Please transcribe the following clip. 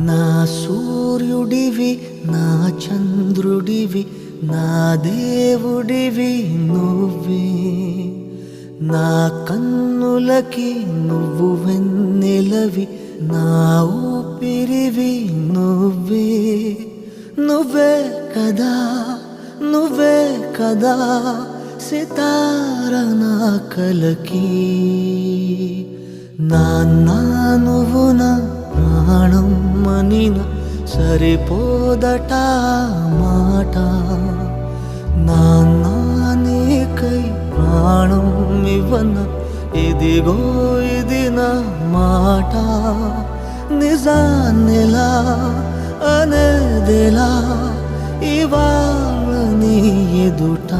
నా సూర్యుడివి నా చంద్రుడివి నా దేవుడివి నువ్వే నా కన్నులకి నువ్వు వెన్నెలవి నా ఊపిరివి నువ్వే నువ్వే కదా నువ్వే కదా సితార నా కలకి నాన్న నువ్వు నా ప్రాణం మనిన సరిపోదట మాట నాన్న నీకై ప్రాణం ఇవ్వన ఇదిగో ఇది నా మాట నిజాన్నెలా అనేదెలా ఇవాళ నీ ఎదుట